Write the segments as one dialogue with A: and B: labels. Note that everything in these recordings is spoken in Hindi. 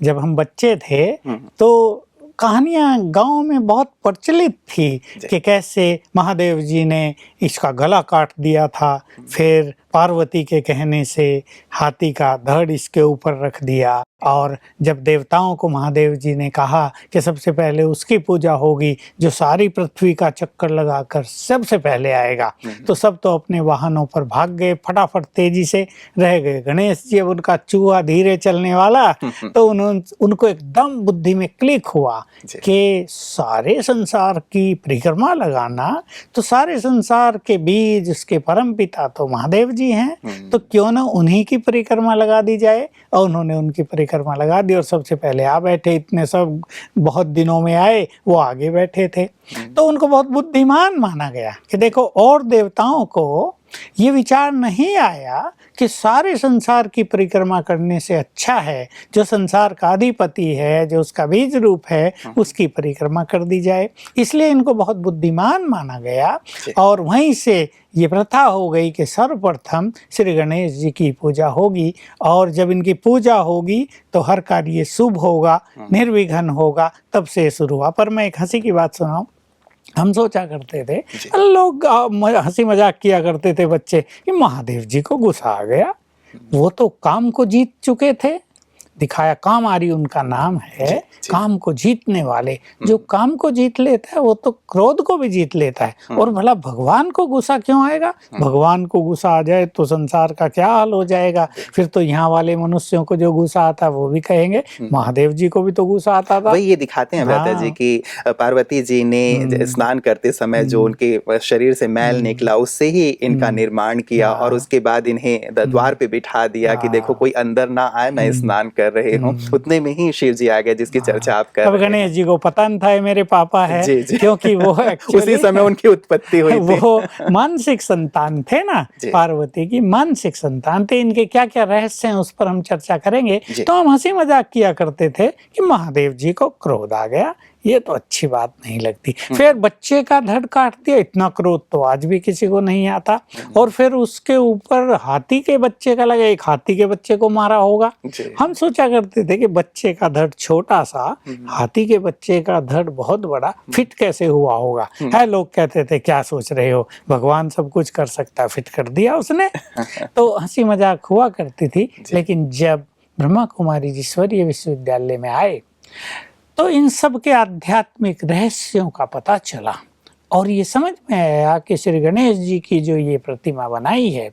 A: जब हम बच्चे थे तो कहानियाँ गांव में बहुत प्रचलित थी कि कैसे महादेव जी ने इसका गला काट दिया था, फिर पार्वती के कहने से हाथी का धड़ इसके ऊपर रख दिया, और जब देवताओं को महादेव जी ने कहा कि सबसे पहले उसकी पूजा होगी जो सारी पृथ्वी का चक्कर लगाकर सबसे पहले आएगा, तो सब तो अपने वाहनों पर भाग गए, फटाफट तेजी से रह गए। गणेश जी अब उनका चूहा धीरे चलने वाला, तो उनको एकदम बुद्धि में क्लिक हुआ कि सारे संसार की परिक्रमा लगाना, तो सारे संसार के बीज उसके परम पिता तो महादेव जी हैं, तो क्यों ना उन्हीं की परिक्रमा लगा दी जाए। और उन्होंने उनकी परिक्रमा लगा दी और सबसे पहले आ बैठे। इतने सब बहुत दिनों में आए, वो आगे बैठे थे, तो उनको बहुत बुद्धिमान माना गया कि देखो, और देवताओं को ये विचार नहीं आया कि सारे संसार की परिक्रमा करने से अच्छा है जो संसार का अधिपति है, जो उसका बीज रूप है, उसकी परिक्रमा कर दी जाए। इसलिए इनको बहुत बुद्धिमान माना गया और वहीं से ये प्रथा हो गई कि सर्वप्रथम श्री गणेश जी की पूजा होगी, और जब इनकी पूजा होगी तो हर कार्य शुभ होगा, निर्विघ्न होगा। तब से शुरू हुआ। पर मैं एक हंसी की बात सुनाऊं, हम सोचा करते थे, लोग हंसी मजाक किया करते थे बच्चे, कि महादेव जी को गुस्सा आ गया, वो तो काम को जीत चुके थे। दिखाया कामारी उनका नाम है, काम को जीतने वाले। जो काम को जीत लेता है वो तो क्रोध को भी जीत लेता है। और भला भगवान को गुस्सा क्यों आएगा? भगवान को गुस्सा आ जाए तो संसार का क्या हाल हो जाएगा। फिर तो यहाँ वाले मनुष्यों को जो गुस्सा आता है वो भी कहेंगे महादेव जी को भी तो गुस्सा आता था।
B: वही ये दिखाते हैं भ्राता जी की पार्वती जी ने स्नान करते समय जो उनके शरीर से मैल निकला, उससे ही इनका निर्माण किया, और उसके बाद इन्हें द्वार पे बिठा दिया कि देखो कोई अंदर ना आए, मैं स्नान कर रहे हूँ। उतने में ही शिव जी आ गए जिसकी चर्चा आप कर रहे हैं।
A: गणेश जी को पता नहीं था ये मेरे पापा है, क्योंकि वो
B: उसी समय उनकी उत्पत्ति हुई थी।
A: वो मानसिक संतान थे ना, पार्वती की मानसिक संतान थे। इनके क्या क्या रहस्य हैं उस पर हम चर्चा करेंगे। तो हम हंसी मजाक किया करते थे कि महादेव जी को क्रोध आ गया, ये तो अच्छी बात नहीं लगती। फिर बच्चे का धड़ काट दिया, इतना क्रोध तो आज भी किसी को नहीं आता। और फिर उसके ऊपर हाथी के बच्चे का लगा, एक हाथी के बच्चे को मारा होगा। हम सोचा करते थे कि बच्चे का धड़ छोटा सा, हाथी के बच्चे का धड़ बहुत बड़ा, फिट कैसे हुआ होगा। है लोग कहते थे क्या सोच रहे हो, भगवान सब कुछ कर सकता है, फिट कर दिया उसने। तो हंसी मजाक हुआ करती थी। लेकिन जब ब्रह्मा कुमारी ईश्वरीय विश्वविद्यालय में आए तो इन सब के आध्यात्मिक रहस्यों का पता चला, और ये समझ में आया कि श्री गणेश जी की जो ये प्रतिमा बनाई है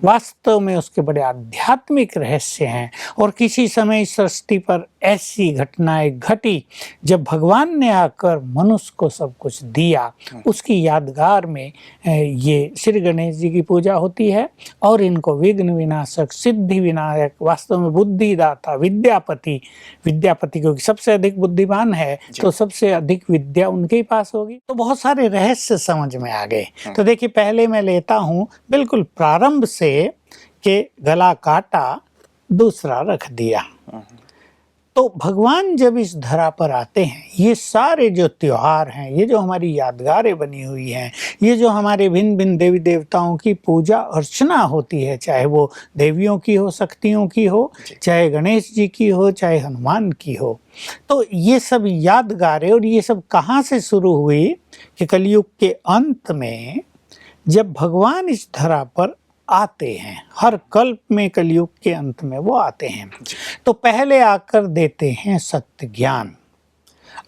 A: वास्तव में उसके बड़े आध्यात्मिक रहस्य हैं। और किसी समय इस सृष्टि पर ऐसी घटनाएं घटी जब भगवान ने आकर मनुष्य को सब कुछ दिया, उसकी यादगार में ये श्री गणेश जी की पूजा होती है। और इनको विघ्न विनाशक, सिद्धि विनायक, वास्तव में बुद्धिदाता, विद्यापति, क्योंकि सबसे अधिक बुद्धिमान है तो सबसे अधिक विद्या उनके ही पास होगी। तो बहुत सारे रहस्य समझ में आ गए। तो देखिए, पहले मैं लेता हूँ बिल्कुल प्रारंभ से के गला काटा, दूसरा रख दिया। तो भगवान जब इस धरा पर आते हैं, ये सारे जो त्योहार हैं, ये जो हमारी यादगारें बनी हुई हैं, ये जो हमारे भिन्न भिन्न देवी देवताओं की पूजा अर्चना होती है, चाहे वो देवियों की हो, शक्तियों की हो, चाहे गणेश जी की हो, चाहे हनुमान की हो, तो ये सब यादगारें, और ये सब कहाँ से शुरू हुई कि कलयुग के अंत में जब भगवान इस धरा पर आते हैं, हर कल्प में कलयुग के अंत में वो आते हैं, तो पहले आकर देते हैं सत्य ज्ञान,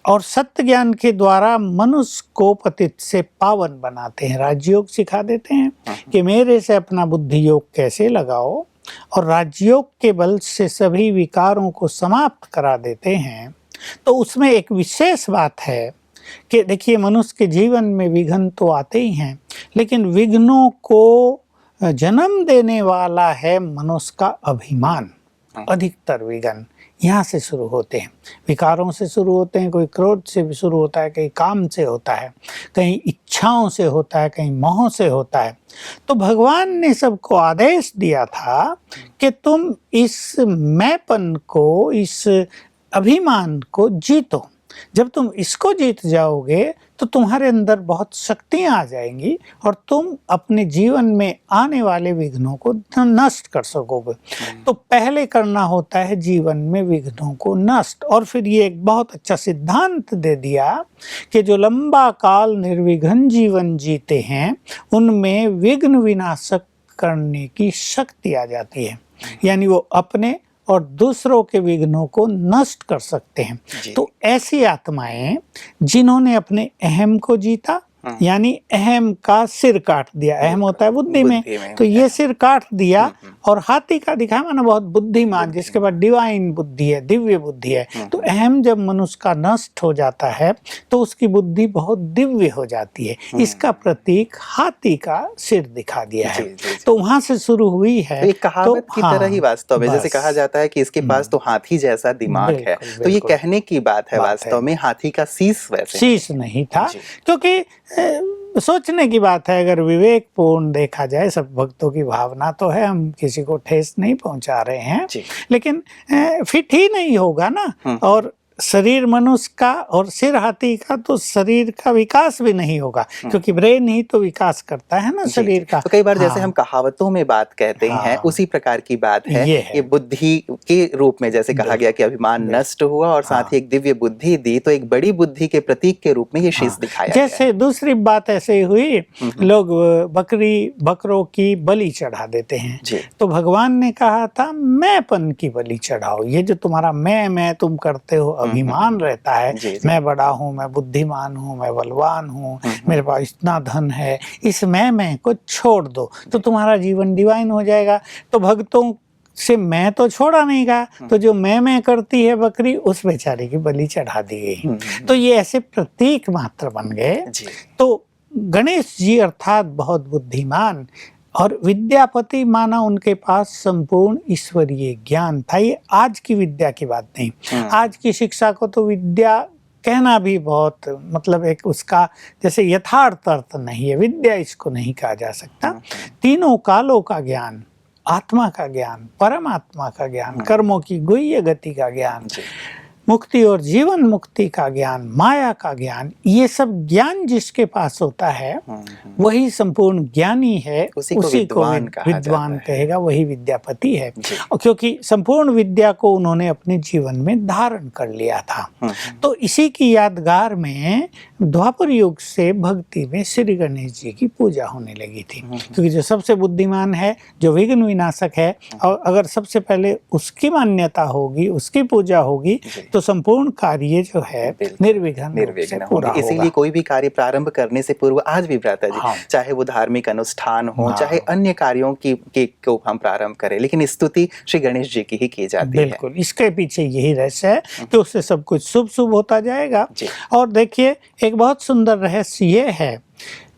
A: और सत्य ज्ञान के द्वारा मनुष्य को पतित से पावन बनाते हैं। राजयोग सिखा देते हैं कि मेरे से अपना बुद्धि योग कैसे लगाओ, और राजयोग के बल से सभी विकारों को समाप्त करा देते हैं। तो उसमें एक विशेष बात है कि देखिए, मनुष्य के जीवन में विघ्न तो आते ही हैं, लेकिन विघ्नों को जन्म देने वाला है मनुष्य का अभिमान। अधिकतर विघ्न यहाँ से शुरू होते हैं, विकारों से शुरू होते हैं। कोई क्रोध से भी शुरू होता है, कहीं काम से होता है, कहीं इच्छाओं से होता है, कहीं मोह से होता है। तो भगवान ने सबको आदेश दिया था कि तुम इस मैंपन को, इस अभिमान को जीतो। जब तुम इसको जीत जाओगे तो तुम्हारे अंदर बहुत शक्तियां आ जाएंगी और तुम अपने जीवन में आने वाले विघ्नों को नष्ट कर सकोगे। तो पहले करना होता है जीवन में विघ्नों को नष्ट। और फिर ये एक बहुत अच्छा सिद्धांत दे दिया कि जो लंबा काल निर्विघ्न जीवन जीते हैं उनमें विघ्न विनाशक करने की शक्ति आ जाती है, यानी वो अपने और दूसरों के विघ्नों को नष्ट कर सकते हैं। तो ऐसी आत्माएं जिन्होंने अपने अहम को जीता, यानी अहम का सिर काट दिया, अहम होता है बुद्धि में, तो ये सिर काट दिया और हाथी का दिखाया माना बहुत बुद्धिमान, जिसके पास डिवाइन बुद्धि है, दिव्य बुद्धि है। तो अहम जब मनुष्य का नष्ट हो जाता है तो उसकी बुद्धि बहुत दिव्य हो जाती है। इसका प्रतीक हाथी का सिर दिखा दिया है। तो वहां से शुरू हुई है,
B: एक कहावत की तरह ही वास्तव में, जैसे कहा जाता है कि इसके पास तो हाथी जैसा दिमाग है, तो ये कहने की बात है वास्तव में हाथी का शीश वैसे
A: शीश नहीं था, क्योंकि सोचने की बात है। अगर विवेकपूर्ण देखा जाए, सब भक्तों की भावना तो है, हम किसी को ठेस नहीं पहुंचा रहे हैं, लेकिन फिट ही नहीं होगा ना। और शरीर मनुष्य का और सिर हाथी का, तो शरीर का विकास भी नहीं होगा, क्योंकि ब्रेन ही तो विकास करता है ना शरीर का।
B: तो कई बार जैसे हम कहावतों में बात कहते हैं, उसी प्रकार की बात है ये बुद्धि के रूप में, जैसे कहा गया कि अभिमान नष्ट हुआ और साथ ही एक दिव्य बुद्धि दी, तो एक बड़ी बुद्धि के प्रतीक के रूप में ये शीश दिखाया
A: जैसे दूसरी बात ऐसे ही हुई, लोग बकरों की बलि चढ़ा देते हैं, तो भगवान ने कहा था मैंपन की बलि चढ़ाओ। ये जो तुम्हारा मैं तुम करते हो, अभिमान रहता है, मैं बड़ा हूँ, मैं बुद्धिमान हूँ, मैं बलवान हूँ, मेरे पास इतना धन है, इस मैं को छोड़ दो तो तुम्हारा जीवन डिवाइन हो जाएगा। तो भक्तों से मैं तो छोड़ा नहीं गया, तो जो मैं करती है बकरी, उस बेचारे की बलि चढ़ा दी गई। तो ये ऐसे प्रतीक मात्र बन गए। तो गणेश जी अर्थात बहुत बुद्धिमान और विद्यापति माना उनके पास संपूर्ण ईश्वरीय ज्ञान था। ये आज की विद्या की बात नहीं। आज की शिक्षा को तो विद्या कहना भी बहुत, मतलब एक उसका जैसे यथार्थ अर्थ नहीं है, विद्या इसको नहीं कहा जा सकता। तीनों कालों का ज्ञान, आत्मा का ज्ञान, परमात्मा का ज्ञान, कर्मों की गुह्य गति का ज्ञान, मुक्ति और जीवन मुक्ति का ज्ञान, माया का ज्ञान, ये सब ज्ञान जिसके पास होता है वही संपूर्ण ज्ञानी है, उसी को विद्वान कहेगा, वही विद्यापति है। क्योंकि संपूर्ण विद्या को उन्होंने अपने जीवन में धारण कर लिया था। तो इसी की यादगार में द्वापर युग से भक्ति में श्री गणेश जी की पूजा होने लगी थी, क्योंकि जो सबसे बुद्धिमान है, जो विघ्न विनाशक है, और अगर सबसे पहले उसकी मान्यता होगी, उसकी पूजा होगी, तो संपूर्ण कार्य जो है निर्विघ्न पूरा।
B: इसीलिए कोई भी कार्य प्रारंभ करने से पूर्व आज भी भ्राता जी, चाहे वो धार्मिक अनुष्ठान हो, चाहे अन्य कार्यों को हम प्रारंभ करें, लेकिन स्तुति श्री गणेश जी की ही की जाती है।
A: बिल्कुल, इसके पीछे यही रहस्य है कि उससे सब कुछ शुभ शुभ होता जाएगा। और देखिए, एक बहुत सुंदर रहस्य ये है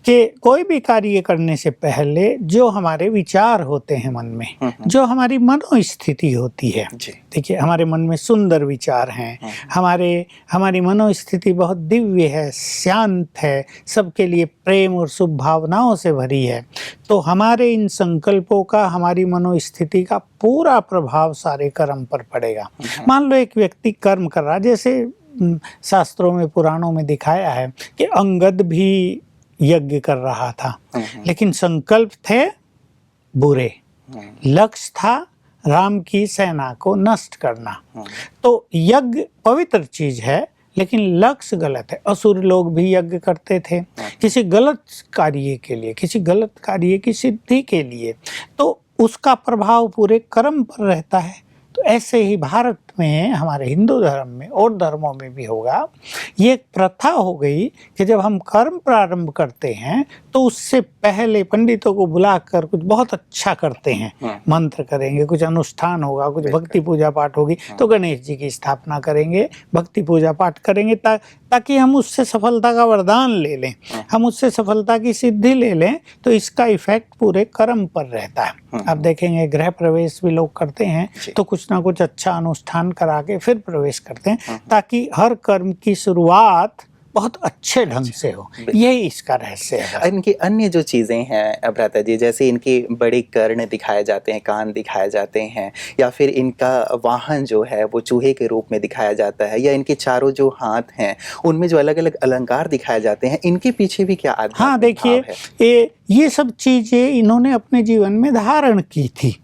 A: कि कोई भी कार्य करने से पहले जो हमारे विचार होते हैं मन में, जो हमारी मनोस्थिति होती है, देखिए हमारे मन में सुंदर विचार हैं, हमारी मनोस्थिति बहुत दिव्य है, शांत है, सबके लिए प्रेम और शुभ भावनाओं से भरी है, तो हमारे इन संकल्पों का, हमारी मनोस्थिति का पूरा प्रभाव सारे कर्म पर पड़ेगा। मान लो एक व्यक्ति कर्म कर रहा है, जैसे शास्त्रों में, पुराणों में दिखाया है कि अंगद भी यज्ञ कर रहा था, लेकिन संकल्प थे बुरे, लक्ष्य था राम की सेना को नष्ट करना। तो यज्ञ पवित्र चीज है, लेकिन लक्ष्य गलत है। असुर लोग भी यज्ञ करते थे किसी गलत कार्य के लिए, किसी गलत कार्य की सिद्धि के लिए, तो उसका प्रभाव पूरे कर्म पर रहता है। तो ऐसे ही भारत में, हमारे हिंदू धर्म में और धर्मों में भी होगा, ये एक प्रथा हो गई कि जब हम कर्म प्रारंभ करते हैं तो उससे पहले पंडितों को बुलाकर कुछ बहुत अच्छा करते हैं, मंत्र करेंगे, कुछ अनुष्ठान होगा, कुछ भक्ति पूजा पाठ होगी, तो गणेश जी की स्थापना करेंगे, भक्ति पूजा पाठ करेंगे, ताकि हम उससे सफलता का वरदान ले लें, हम उससे सफलता की सिद्धि ले लें। तो इसका इफेक्ट पूरे कर्म पर रहता है। अब देखेंगे गृह प्रवेश भी लोग करते हैं, तो कुछ ना कुछ अच्छा अनुष्ठान करा के फिर प्रवेश करते हैं, ताकि हर कर्म की शुरुआत बहुत अच्छे ढंग से हो, यही इसका रहस्य है।
B: इनकी अन्य जो चीज़ें हैं भ्राता जी, जैसे इनके बड़े कर्ण दिखाए जाते हैं, कान दिखाए जाते हैं, या फिर इनका वाहन जो है वो चूहे के रूप में दिखाया जाता है, या इनके चारों जो हाथ हैं उनमें जो अलग अलग अलंकार दिखाए जाते हैं, इनके पीछे भी क्या आध्यात्मिक
A: हाँ देखिए,
B: भाव है?
A: ये सब चीजें इन्होंने अपने जीवन में धारण की थी।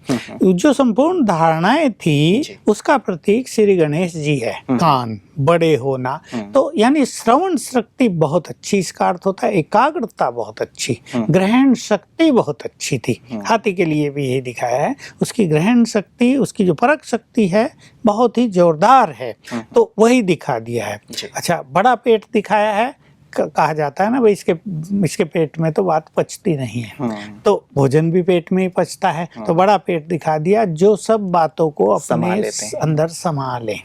A: जो संपूर्ण धारणाएं थी उसका प्रतीक श्री गणेश जी है। कान बड़े होना, तो यानी श्रवण शक्ति बहुत अच्छी, इसका अर्थ होता है एकाग्रता बहुत अच्छी, ग्रहण शक्ति बहुत अच्छी थी। हाथी के लिए भी यही दिखाया है, उसकी ग्रहण शक्ति, उसकी जो परख शक्ति है बहुत ही जोरदार है, तो वही दिखा दिया है। अच्छा, बड़ा पेट दिखाया है, कहा जाता है ना भाई इसके पेट में तो बात पचती नहीं है, तो भोजन भी पेट में ही पचता है, तो बड़ा पेट दिखा दिया जो सब बातों को अपने अंदर समा ले,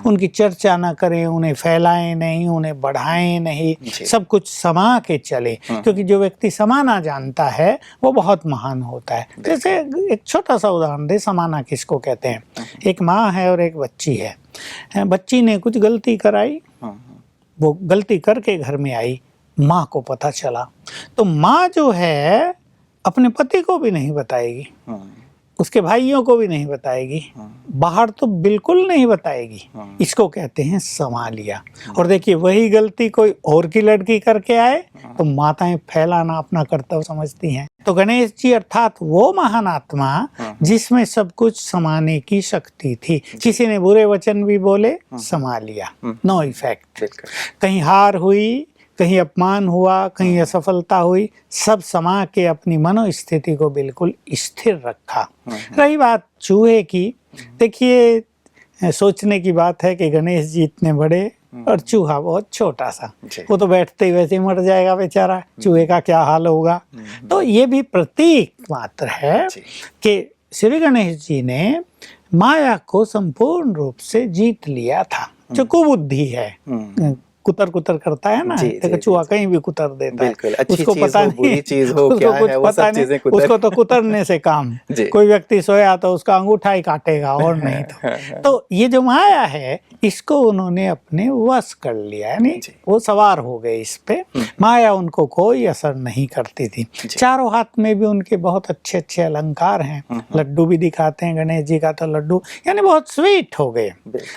A: उनकी चर्चा ना करें, उन्हें फैलाएं नहीं, उन्हें बढ़ाएं नहीं, सब कुछ समा के चले, क्योंकि जो व्यक्ति समाना जानता है वो बहुत महान होता है। जैसे एक छोटा सा उदाहरण दे, समाना किसको कहते हैं? एक माँ है और एक बच्ची है। बच्ची ने कुछ गलती कराई, वो गलती करके घर में आई, माँ को पता चला, तो माँ जो है अपने पति को भी नहीं बताएगी, उसके भाइयों को भी नहीं बताएगी, बाहर तो बिल्कुल नहीं बताएगी। इसको कहते हैं समा लिया। और देखिए वही गलती कोई और की लड़की करके आए तो माताएं फैलाना अपना कर्तव्य समझती हैं। तो गणेश जी अर्थात वो महान आत्मा जिसमें सब कुछ समाने की शक्ति थी। किसी ने बुरे वचन भी बोले, समा लिया, नो इफेक्ट। कहीं हार हुई, कहीं अपमान हुआ, कहीं असफलता हुई, सब समा के अपनी मनोस्थिति को बिल्कुल स्थिर रखा। रही बात चूहे की, देखिए सोचने की बात है कि गणेश जी इतने बड़े और चूहा बहुत छोटा सा, वो तो बैठते ही वैसे ही मर जाएगा बेचारा, चूहे का क्या हाल होगा। तो ये भी प्रतीक मात्र है कि श्री गणेश जी ने माया को संपूर्ण रूप से जीत लिया था। जो कुबुद्धि है, कुतर कुतर करता है ना, देखो चूहा कहीं भी कुतर देता है, उसको पता नहीं बुरी चीज हो क्या है, वो सब चीजें कुतर। उसको तो कुतरने से काम। कोई व्यक्ति सोया तो उसका अंगूठा ही काटेगा और नहीं तो ये जो माया है इसको उन्होंने अपने वश कर लिया, यानी वो सवार हो गए इस पे। माया उनको कोई असर नहीं करती थी। चारों हाथ में भी उनके बहुत अच्छे अच्छे अलंकार हैं, लड्डू भी दिखाते हैं गणेश जी का, तो लड्डू यानी बहुत स्वीट हो गए।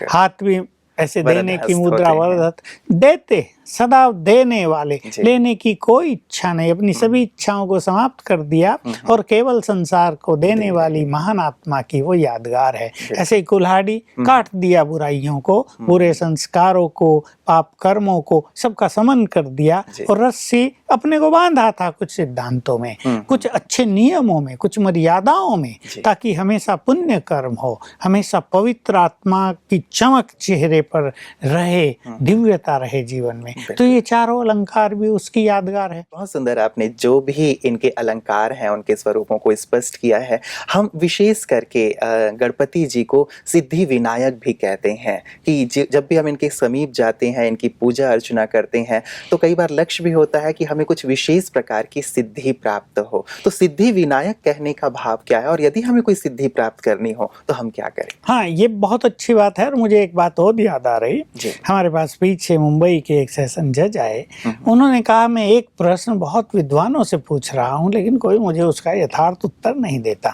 A: हाथ भी ऐसे देने की मुद्रा, वरदहस्त देते, सदा देने वाले, लेने की कोई इच्छा नहीं, अपनी सभी इच्छाओं को समाप्त कर दिया और केवल संसार को देने वाली महान आत्मा की वो यादगार है। ऐसे ही कुल्हाड़ी काट दिया बुराइयों को, बुरे संस्कारों को, पाप कर्मों को, सबका समन कर दिया, और रस्सी अपने को बांधा था कुछ सिद्धांतों में, कुछ अच्छे नियमों में, कुछ मर्यादाओं में, ताकि हमेशा पुण्य कर्म हो, हमेशा पवित्र आत्मा की चमक चेहरे पर रहे, दिव्यता रहे जीवन में। तो ये चारों अलंकार भी उसकी यादगार है।
B: बहुत सुंदर आपने जो भी इनके अलंकार हैं उनके स्वरूपों को स्पष्ट किया है। हम विशेष करके गणपति जी को सिद्धि विनायक भी कहते हैं कि जब भी हम इनके समीप जाते हैं, इनकी पूजा अर्चना करते हैं, तो कई बार लक्ष्य भी होता है कि हमें कुछ विशेष प्रकार की सिद्धि प्राप्त हो। तो सिद्धि विनायक कहने का भाव क्या है, और यदि हमें कोई सिद्धि प्राप्त करनी हो तो हम क्या करें?
A: हाँ, ये बहुत अच्छी बात है। और मुझे एक बात और याद आ रही, हमारे पास पीछे मुंबई के एक सेशन जज आए, उन्होंने कहा मैं एक प्रश्न बहुत विद्वानों से पूछ रहा हूँ लेकिन कोई मुझे उसका यथार्थ उत्तर नहीं देता।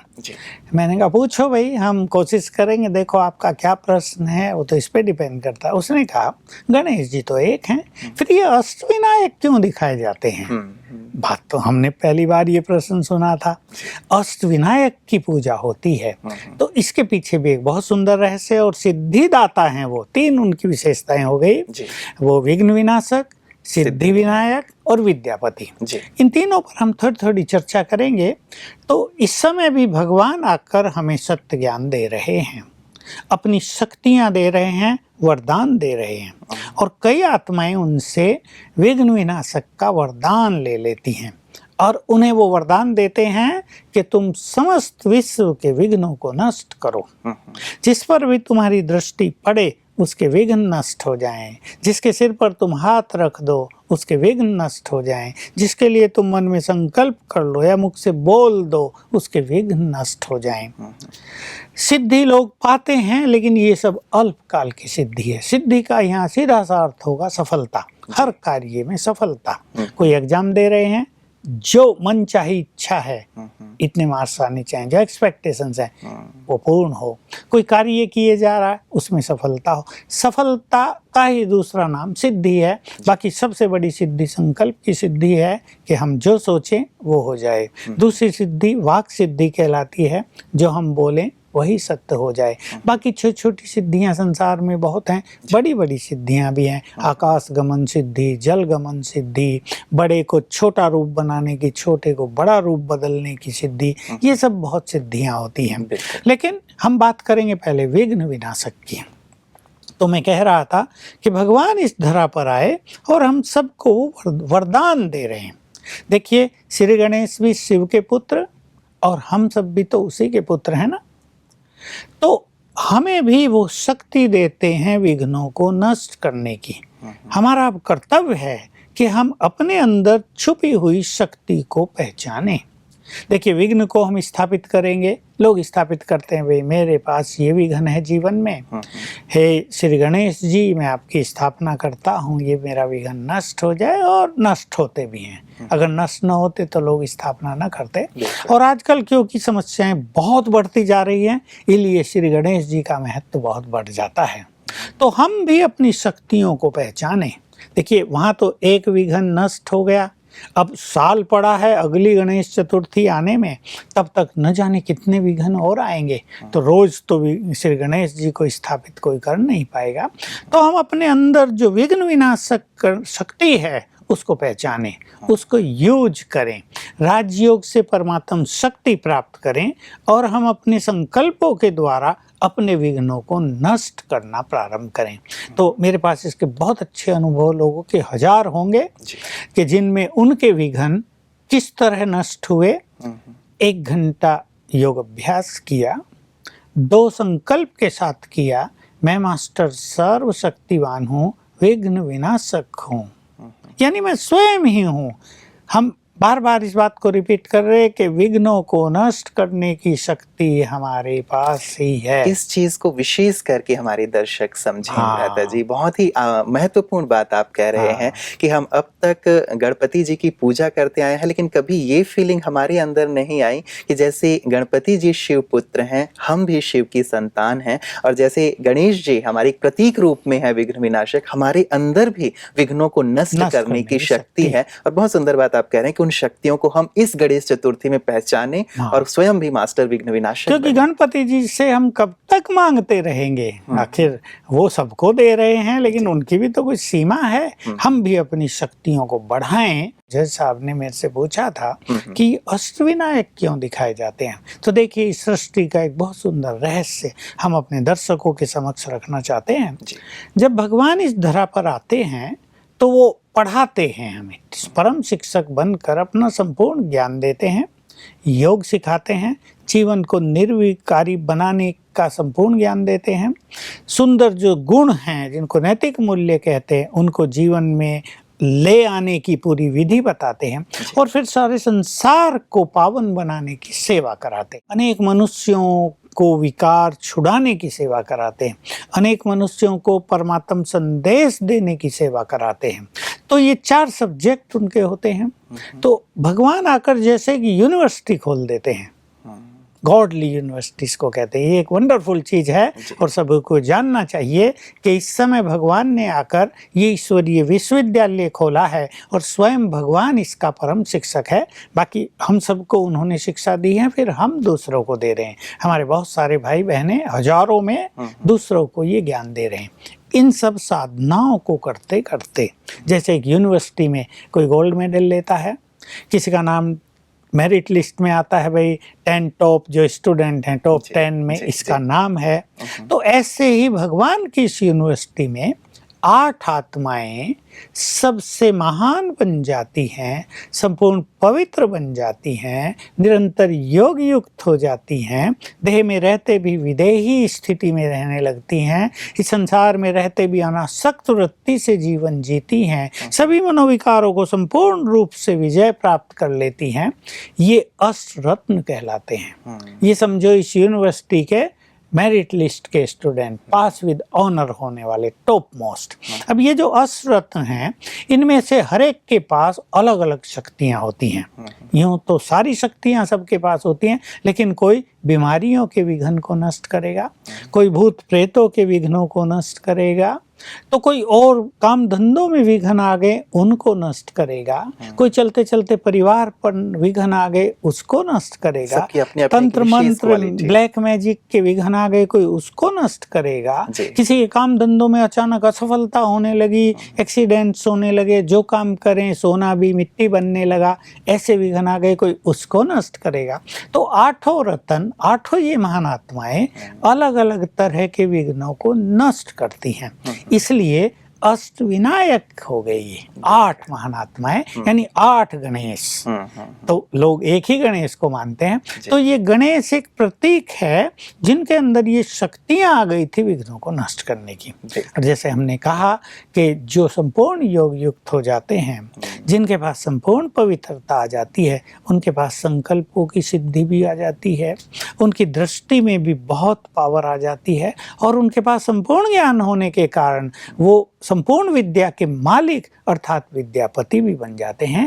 A: मैंने कहा पूछो भाई, हम कोशिश करेंगे, देखो आपका क्या प्रश्न है, वो तो इस पे डिपेंड करता है। उसने कहा गणेश जी तो एक हैं, फिर ये अष्टविनायक क्यों दिखाए जाते हैं? बात तो हमने पहली बार ये प्रश्न सुना था। अष्टविनायक की पूजा होती है तो इसके पीछे भी एक बहुत सुंदर रहस्य और सिद्धिदाता हैं वो। तीन उनकी विशेषताएं हो गई, वो विघ्न विनाशक, सिद्धि विनायक और विद्यापति। इन तीनों पर हम थोड़ी थोड़ी चर्चा करेंगे। तो इस समय भी भगवान आकर हमें सत्य ज्ञान दे रहे हैं, अपनी शक्तियां दे रहे हैं, वरदान दे रहे हैं, और कई आत्माएं उनसे विघ्न विनाशक का वरदान ले लेती हैं और उन्हें वो वरदान देते हैं कि तुम समस्त विश्व के विघ्नों को नष्ट करो, जिस पर भी तुम्हारी दृष्टि पड़े उसके विघ्न नष्ट हो जाएं। जिसके सिर पर तुम हाथ रख दो उसके विघ्न नष्ट हो जाएं। जिसके लिए तुम मन में संकल्प कर लो या मुख से बोल दो उसके विघ्न नष्ट हो जाएं। सिद्धि लोग पाते हैं लेकिन ये सब अल्पकाल की सिद्धि है। सिद्धि का यहाँ सीधा सा अर्थ होगा सफलता, हर कार्य में सफलता। कोई एग्जाम दे रहे हैं, जो मन चाही इच्छा है इतने मार्क्स आने चाहिए, जो एक्सपेक्टेशंस है वो पूर्ण हो। कोई कार्य किए जा रहा है उसमें सफलता हो। सफलता का ही दूसरा नाम सिद्धि है। बाकी सबसे बड़ी सिद्धि संकल्प की सिद्धि है कि हम जो सोचें वो हो जाए। दूसरी सिद्धि वाक सिद्धि कहलाती है, जो हम बोलें वही सत्य हो जाए। बाकी छोटी छोटी सिद्धियां संसार में बहुत हैं, बड़ी बड़ी सिद्धियां भी हैं। आकाश गमन सिद्धि, जल गमन सिद्धि, बड़े को छोटा रूप बनाने की, छोटे को बड़ा रूप बदलने की सिद्धि, ये सब बहुत सिद्धियां होती हैं। लेकिन हम बात करेंगे पहले विघ्न विनाशक की। तो मैं कह रहा था कि भगवान इस धरा पर आए और हम सबको वरदान दे रहे हैं। देखिए, श्री गणेश भी शिव के पुत्र और हम सब भी तो उसी के पुत्र हैं ना। तो हमें भी वो शक्ति देते हैं विघ्नों को नष्ट करने की। हमारा अब कर्तव्य है कि हम अपने अंदर छुपी हुई शक्ति को पहचानें। देखिए, विघ्न को हम स्थापित करेंगे। लोग स्थापित करते हैं, भाई मेरे पास ये विघ्न है जीवन में, हे श्री गणेश जी मैं आपकी स्थापना करता हूँ, ये मेरा विघ्न नष्ट हो जाए। और नष्ट होते भी हैं। अगर नष्ट न होते तो लोग स्थापना न करते। और आजकल क्योंकि समस्याएं बहुत बढ़ती जा रही हैं, इसलिए श्री गणेश जी का महत्व बहुत बढ़ जाता है। तो हम भी अपनी शक्तियों को पहचानें। देखिए, वहाँ तो एक विघ्न नष्ट हो गया, अब साल पड़ा है अगली गणेश चतुर्थी आने में, तब तक न जाने कितने विघ्न और आएंगे। तो रोज तो श्री गणेश जी को स्थापित कोई कर नहीं पाएगा। तो हम अपने अंदर जो विघ्न विनाशक शक्ति है उसको पहचानें, उसको यूज करें, राजयोग से परमात्म शक्ति प्राप्त करें और हम अपने संकल्पों के द्वारा अपने विघ्नों को नष्ट करना प्रारंभ करें। तो मेरे पास इसके बहुत अच्छे अनुभव लोगों के हजार होंगे कि जिनमें उनके विघ्न किस तरह नष्ट हुए। 1 घंटा योग अभ्यास किया, 2 संकल्प के साथ किया, मैं मास्टर सर्वशक्तिवान हूँ, विघ्न विनाशक हूँ, यानी मैं स्वयं ही हूँ। हम बार बार इस बात को रिपीट कर रहे हैं कि विघ्नों को नष्ट करने की शक्ति हमारे पास ही है।
B: इस चीज को विशेष करके हमारे दर्शक समझें भ्राता जी। बहुत ही महत्वपूर्ण बात आप कह रहे हैं कि हम अब तक गणपति जी की पूजा करते आए हैं, लेकिन कभी ये फीलिंग हमारे अंदर नहीं आई कि जैसे गणपति जी शिव पुत्र हैं, हम भी शिव की संतान हैं, और जैसे गणेश जी हमारे प्रतीक रूप में है विघ्न विनाशक, हमारे अंदर भी विघ्नों को नष्ट करने की शक्ति है। और बहुत सुंदर बात आप कह रहे हैं कि उन शक्तियों को हम इस गणेश चतुर्थी में पहचाने और स्वयं भी मास्टर विघ्न विनाशक।
A: क्योंकि गणपति जी से हम कब तक मांगते रहेंगे, आखिर वो सबको दे रहे हैं, लेकिन उनकी भी तो कुछ सीमा है। हम भी अपनी शक्तियों को बढ़ाएं। जैसा आपने मेरे से पूछा था कि अष्टविनायक क्यों दिखाए जाते हैं, तो देखिए इस सृष्टि का एक बहुत सुंदर रहस्य हम अपने दर्शकों के समक्ष रखना चाहते हैं। जब भगवान इस धरा पर आते हैं तो वो पढ़ाते हैं, हमें परम शिक्षक बनकर अपना संपूर्ण ज्ञान देते हैं, योग सिखाते हैं, जीवन को निर्विकारी बनाने का संपूर्ण ज्ञान देते हैं, सुंदर जो गुण हैं जिनको नैतिक मूल्य कहते हैं उनको जीवन में ले आने की पूरी विधि बताते हैं, और फिर सारे संसार को पावन बनाने की सेवा कराते हैं। अनेक मनुष्यों को विकार छुड़ाने की सेवा कराते हैं, अनेक मनुष्यों को परमात्म संदेश देने की सेवा कराते हैं। तो ये 4 सब्जेक्ट उनके होते हैं। तो भगवान आकर जैसे कि यूनिवर्सिटी खोल देते हैं, गॉडली यूनिवर्सिटीज को कहते हैं। ये एक वंडरफुल चीज है और सबको जानना चाहिए कि इस समय भगवान ने आकर ये ईश्वरीय विश्वविद्यालय खोला है और स्वयं भगवान इसका परम शिक्षक है। बाकी हम सबको उन्होंने शिक्षा दी है, फिर हम दूसरों को दे रहे हैं। हमारे बहुत सारे भाई बहनें हजारों में दूसरों को ये ज्ञान दे रहे हैं। इन सब साधनाओं को करते करते, जैसे एक यूनिवर्सिटी में कोई गोल्ड मेडल लेता है, किसी का नाम मेरिट लिस्ट में आता है, भाई 10 टॉप जो स्टूडेंट हैं, टॉप 10 में इसका नाम है। तो ऐसे ही भगवान की इस यूनिवर्सिटी में 8 आत्माएं सबसे महान बन जाती हैं, संपूर्ण पवित्र बन जाती हैं, निरंतर योग युक्त हो जाती हैं, देह में रहते भी विदेही स्थिति में रहने लगती हैं, इस संसार में रहते भी अनासक्त वृत्ति से जीवन जीती हैं, सभी मनोविकारों को संपूर्ण रूप से विजय प्राप्त कर लेती हैं। ये अष्टरत्न कहलाते हैं। ये समझो इस यूनिवर्सिटी के मेरिट लिस्ट के स्टूडेंट, पास विद ऑनर होने वाले, टॉप मोस्ट। अब ये जो अष्टरत्न हैं, इनमें से हर एक के पास अलग अलग शक्तियां होती हैं। यूं तो सारी शक्तियां सबके पास होती हैं, लेकिन कोई बीमारियों के विघ्न को नष्ट करेगा, कोई भूत प्रेतों के विघ्नों को नष्ट करेगा, तो कोई और काम धंधों में विघ्न आ गए उनको नष्ट करेगा, कोई चलते चलते परिवार पर विघ्न आ गए उसको नष्ट करेगा, तंत्र मंत्र ब्लैक मैजिक के विघ्न आ गए कोई उसको नष्ट करेगा, किसी के काम धंधों में अचानक असफलता होने लगी, एक्सीडेंट्स होने लगे, जो काम करें सोना भी मिट्टी बनने लगा, ऐसे विघ्न आ गए कोई उसको नष्ट करेगा। तो 8 रत्न, 8 ये महान आत्माएं अलग अलग तरह के विघ्नों को नष्ट करती हैं। इसलिए अष्ट विनायक हो गए ये 8 महान आत्माएं, यानी 8 गणेश। तो लोग एक ही गणेश को मानते हैं। तो ये गणेश एक प्रतीक है जिनके अंदर ये शक्तियां आ गई थी विघ्नों को नष्ट करने की। और जैसे हमने कहा कि जो संपूर्ण योग युक्त हो जाते हैं, जिनके पास संपूर्ण पवित्रता आ जाती है, उनके पास संकल्पों की सिद्धि भी आ जाती है, उनकी दृष्टि में भी बहुत पावर आ जाती है, और उनके पास संपूर्ण ज्ञान होने के कारण वो संपूर्ण विद्या के मालिक अर्थात विद्यापति भी बन जाते हैं।